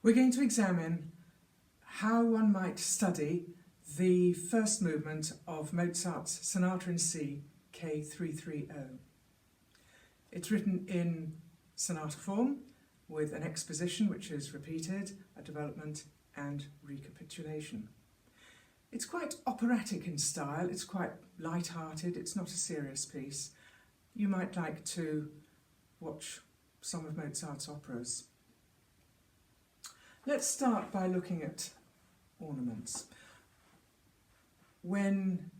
We're going to examine how one might study the first movement of Mozart's Sonata in C K330. It's written in sonata form with an exposition which is repeated, a development and recapitulation. It's quite operatic in style, it's quite light-hearted, it's not a serious piece. You might like to watch some of Mozart's operas. Let's start by looking at ornaments. When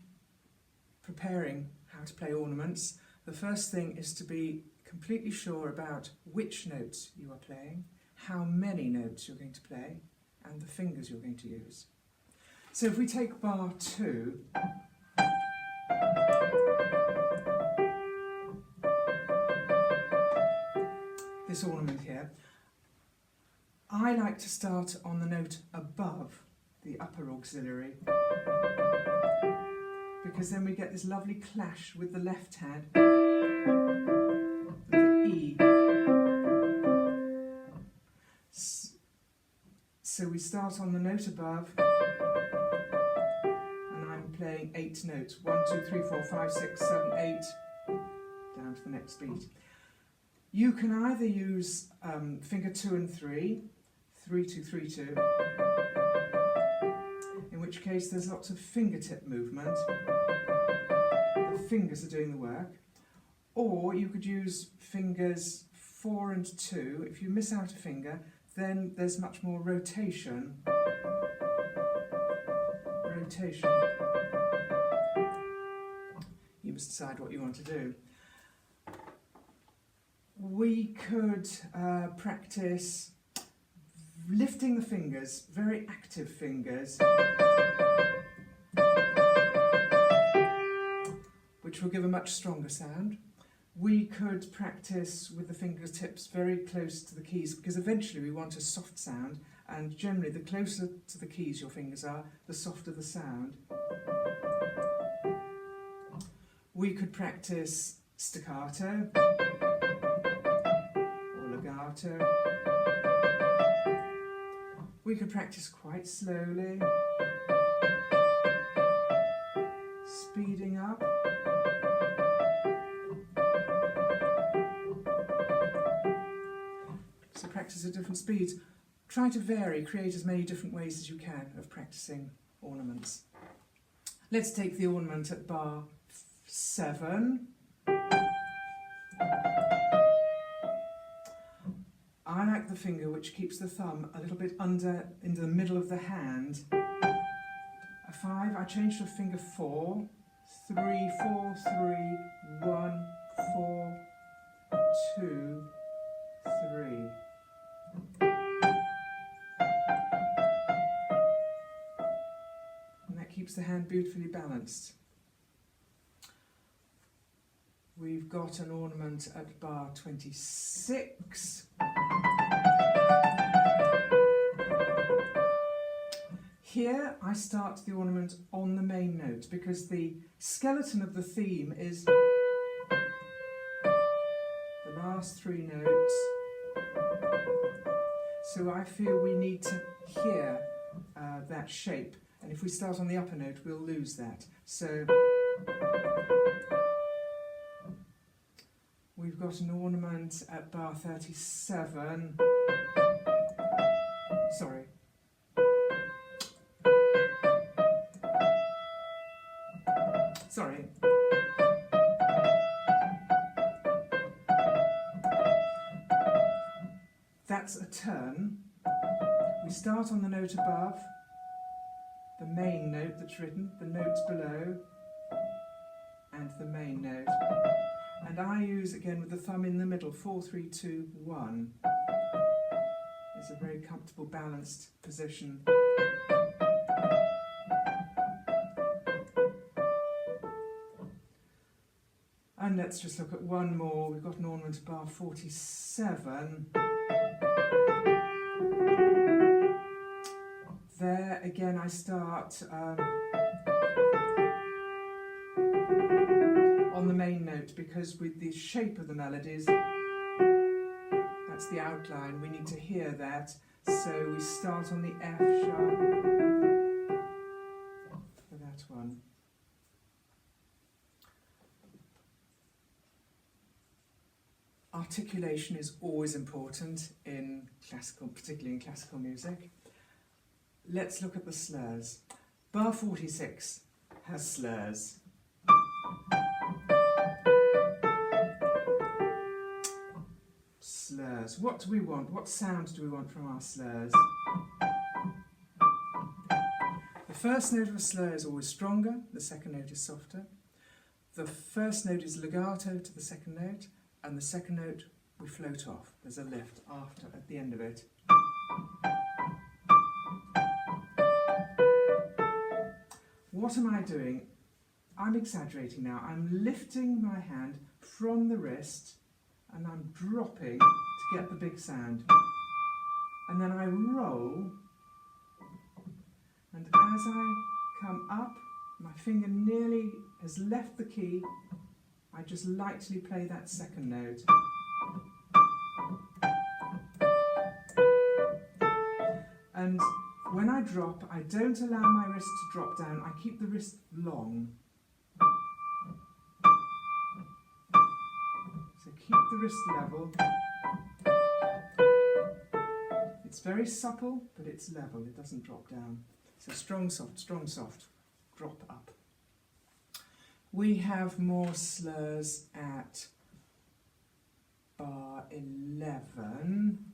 preparing how to play ornaments, the first thing is to be completely sure about which notes you are playing, how many notes you're going to play, and the fingers you're going to use. So if we take bar 2, this ornament here, I like to start on the note above the upper auxiliary, because then we get this lovely clash with the left hand, with the E. So we start on the note above, and I'm playing 8 notes, 1, 2, 3, 4, 5, 6, 7, 8, down to the next beat. You can either use finger 2 and 3, 3, 2, 3, 2, in which case there's lots of fingertip movement. The fingers are doing the work. Or you could use fingers 4 and 2. If you miss out a finger, then there's much more rotation. You must decide what you want to do. We could practice lifting the fingers, very active fingers, which will give a much stronger sound. We could practice with the fingertips very close to the keys, because eventually we want a soft sound, and generally the closer to the keys your fingers are, the softer the sound. We could practice staccato or legato. We could practice quite slowly, speeding up. So practice at different speeds. Try to vary, create as many different ways as you can of practicing ornaments. Let's take the ornament at bar 7. I like the finger which keeps the thumb a little bit under, into the middle of the hand. A 5, I change to a finger 4, 3, 4, 3, 1, 4, 2, 3. And that keeps the hand beautifully balanced. We've got an ornament at bar 26. Here I start the ornament on the main note, because the skeleton of the theme is the last 3 notes. So I feel we need to hear that shape, and if we start on the upper note we'll lose that. So we've got an ornament at bar 37. Sorry. That's a turn. We start on the note above, the main note that's written, the notes below, and the main note. And I use, again with the thumb in the middle, 4, 3, 2, 1. It's a very comfortable, balanced position. And let's just look at one more. We've got an ornament at bar 47. There, again, I start on the main note, because with the shape of the melodies, that's the outline, we need to hear that. So we start on the F sharp for that one. Articulation is always important in classical, particularly in classical music. Let's look at the slurs. Bar 46 has slurs. Slurs. What do we want? What sound do we want from our slurs? The first note of a slur is always stronger, the second note is softer. The first note is legato to the second note, and the second note we float off. There's a lift after, at the end of it. What am I doing? I'm exaggerating now. I'm lifting my hand from the wrist and I'm dropping to get the big sound. And then I roll, and as I come up, my finger nearly has left the key, I just lightly play that second note. And when I drop, I don't allow my wrist to drop down, I keep the wrist long. So keep the wrist level. It's very supple, but it's level, it doesn't drop down. So strong, soft, drop up. We have more slurs at bar 11.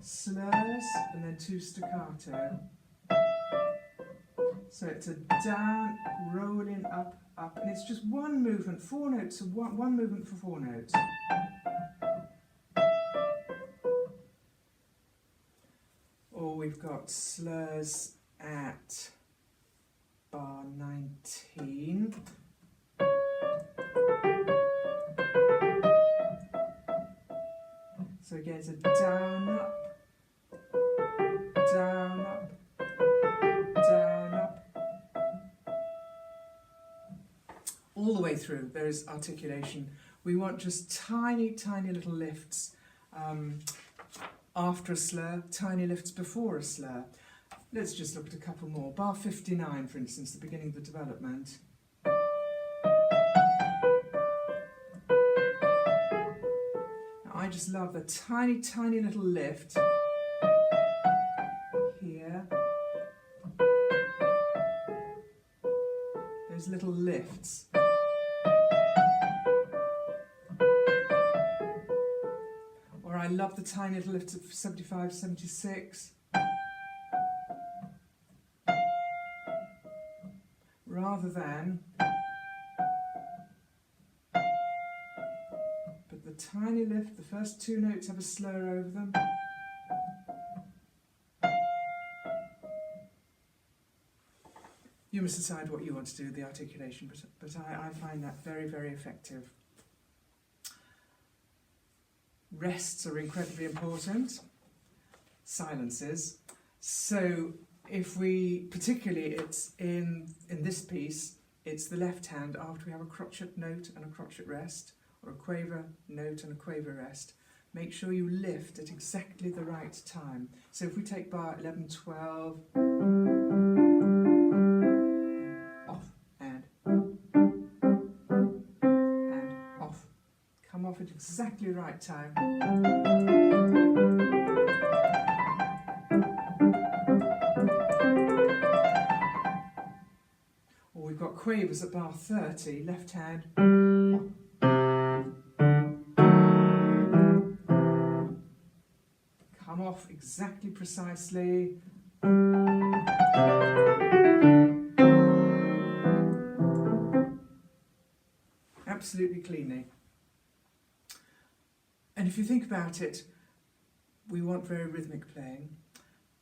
Slurs and then 2 staccato. So it's a down, rolling, up, and it's just one movement, 4 notes, so one movement for 4 notes. Or we've got slurs at bar 19. So again, it's a down, up, down, up, down, up. All the way through, there is articulation. We want just tiny, tiny little lifts after a slur, tiny lifts before a slur. Let's just look at a couple more. Bar 59, for instance, the beginning of the development. Now, I just love the tiny, tiny little lift here. Those little lifts. Or I love the tiny little lifts of 75, 76. Rather than, but the tiny lift, the first 2 notes have a slur over them. You must decide what you want to do with the articulation, but I find that very, very effective. Rests are incredibly important, silences. So if we, particularly it's in this piece, it's the left hand after we have a crotchet note and a crotchet rest, or a quaver note and a quaver rest. Make sure you lift at exactly the right time. So if we take bar 11, 12, off and off. Come off at exactly the right time. Or we've got quavers at bar 30, left hand. Come off exactly precisely. Absolutely cleanly. And if you think about it, we want very rhythmic playing.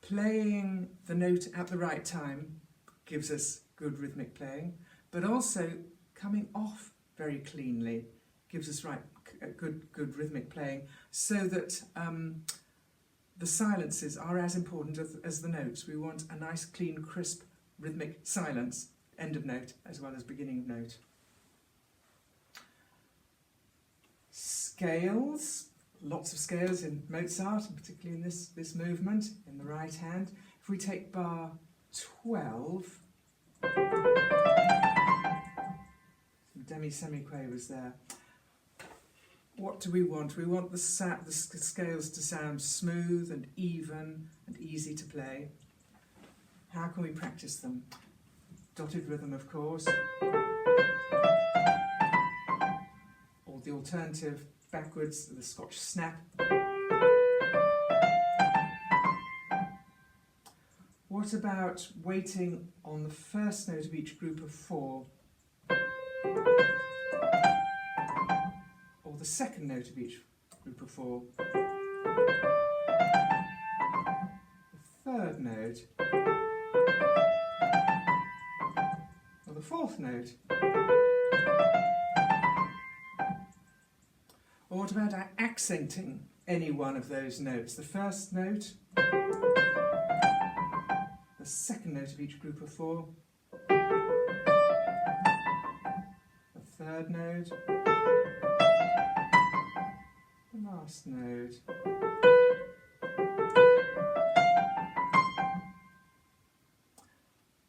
Playing the note at the right time gives us good rhythmic playing, but also coming off very cleanly gives us good rhythmic playing, so that the silences are as important as the notes. We want a nice, clean, crisp, rhythmic silence, end of note, as well as beginning of note. Scales. lots of scales in Mozart, and particularly in this movement, in the right hand. If we take bar 12, some demi-semiquavers there. What do we want? We want the scales to sound smooth and even and easy to play. How can we practice them? Dotted rhythm, of course. Or the alternative backwards, the Scotch snap. What about waiting on the first note of each group of 4? Or the second note of each group of 4? The third note? Or the fourth note? Or what about accenting any one of those notes? The first note, the second note of each group of 4, the third note, the last note.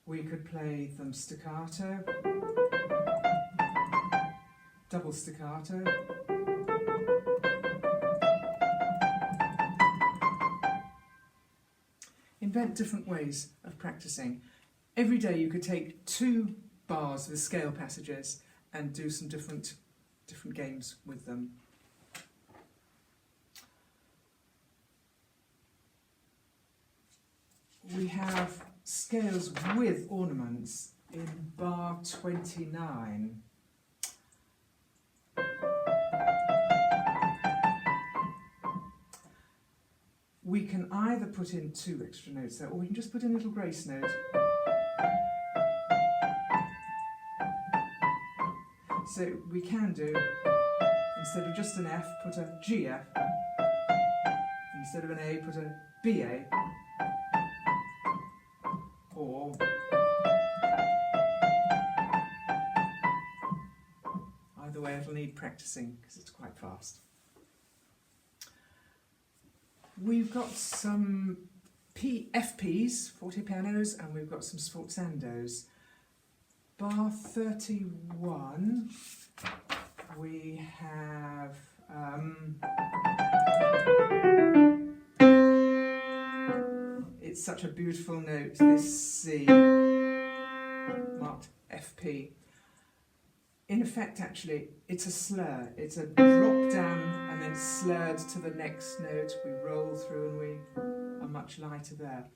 We could play them staccato, double staccato, invent different ways of practicing. Every day you could take 2 bars with scale passages and do some different games with them. We have scales with ornaments in bar 29. We can either put in 2 extra notes there, or we can just put in a little grace note. So we can do, instead of just an F, put a GF. Instead of an A, put a BA. Or either way, it'll need practicing because it's quite fast. We've got some FPs, forte pianos, and we've got some sforzandos. Bar 31, we have it's such a beautiful note, this C, marked FP. In effect, actually, it's a slur. It's a drop down and then slurred to the next note. We roll through and we are much lighter there.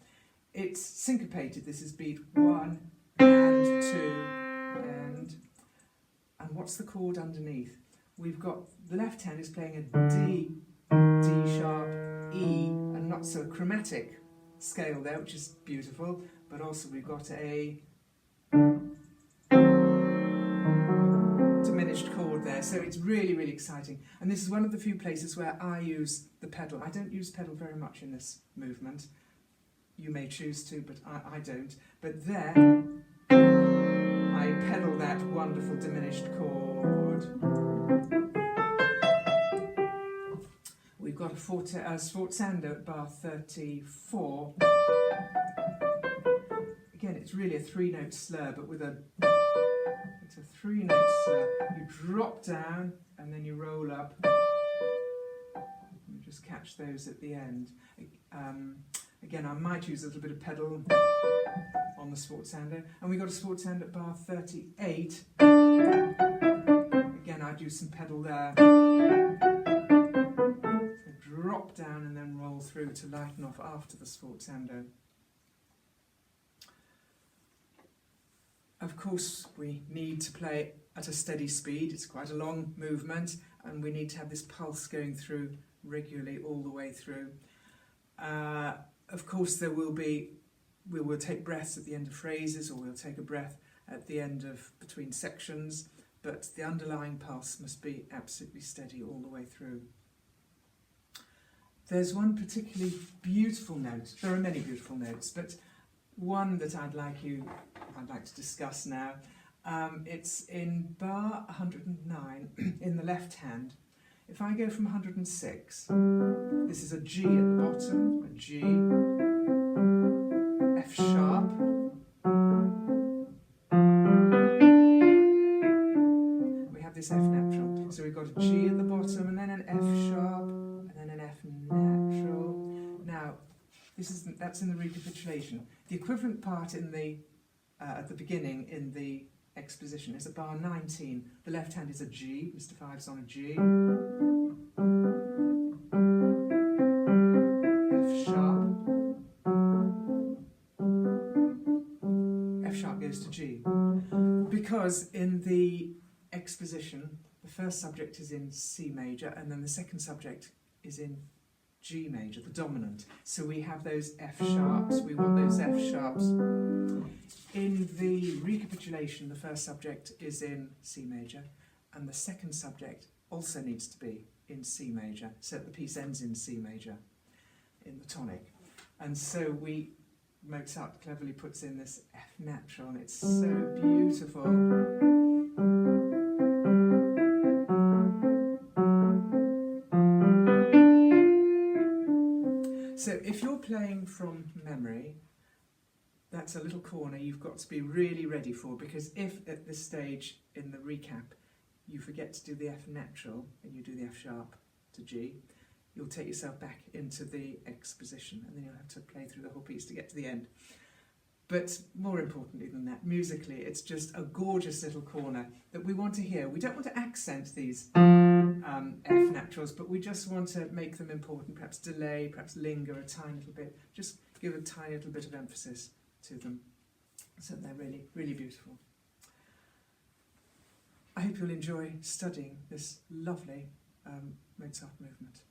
It's syncopated. This is beat 1 and 2 and what's the chord underneath? We've got the left hand is playing a D sharp, E, and not so chromatic scale there, which is beautiful, but also we've got a diminished chord there, so it's really, really exciting. And this is one of the few places where I use the pedal. I don't use pedal very much in this movement. You may choose to, but I don't. But there, I pedal that wonderful diminished chord. We've got a sforzando at bar 34. Again, it's really a 3-note slur, but with it's a 3-note slur. You drop down and then you roll up. You just catch those at the end. Again, I might use a little bit of pedal on the sforzando. And we got a sforzando at bar 38. Again, I do some pedal there. So drop down and then roll through to lighten off after the sforzando. Of course, we need to play at a steady speed. It's quite a long movement, and we need to have this pulse going through regularly all the way through. Of course, we will take breaths at the end of phrases, or we'll take a breath at the end of between sections, but the underlying pulse must be absolutely steady all the way through. There's one particularly beautiful note. There are many beautiful notes, but one that I'd like to discuss now. It's in bar 109 in the left hand. If I go from 106, this is a G at the bottom, a G, F sharp, we have this F natural. So we've got a G at the bottom and then an F sharp and then an F natural. Now, that's in the recapitulation. The equivalent part in the at the beginning in the exposition is a bar 19. The left hand is a G, Mr. Five's on a G. F sharp. F sharp goes to G. Because in the exposition, the first subject is in C major and then the second subject is in G major, the dominant. So we have those F sharps, we want those F sharps. In the recapitulation, the first subject is in C major and the second subject also needs to be in C major, so that the piece ends in C major, in the tonic. And so Mozart cleverly puts in this F natural and it's so beautiful. So if you're playing from memory, that's a little corner you've got to be really ready for, because if at this stage in the recap you forget to do the F natural and you do the F sharp to G, you'll take yourself back into the exposition and then you'll have to play through the whole piece to get to the end. But more importantly than that, musically, it's just a gorgeous little corner that we want to hear. We don't want to accent these F naturals, but we just want to make them important, perhaps delay, perhaps linger a tiny little bit, just give a tiny little bit of emphasis to them. So they're really, really beautiful. I hope you'll enjoy studying this lovely Mozart movement.